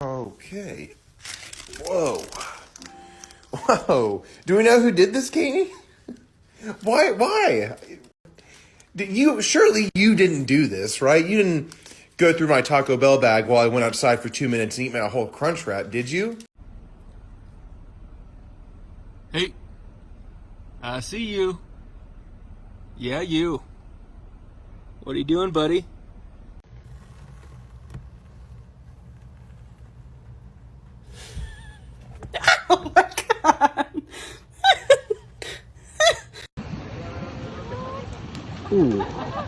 Okay. Whoa. Whoa. Do we know who did this, Katie? Why? Surely you didn't do this, right? You didn't go through my Taco Bell bag while I went outside for 2 minutes and eat my whole Crunchwrap, did you? Hey, I see you. Yeah, you. What are you doing, buddy?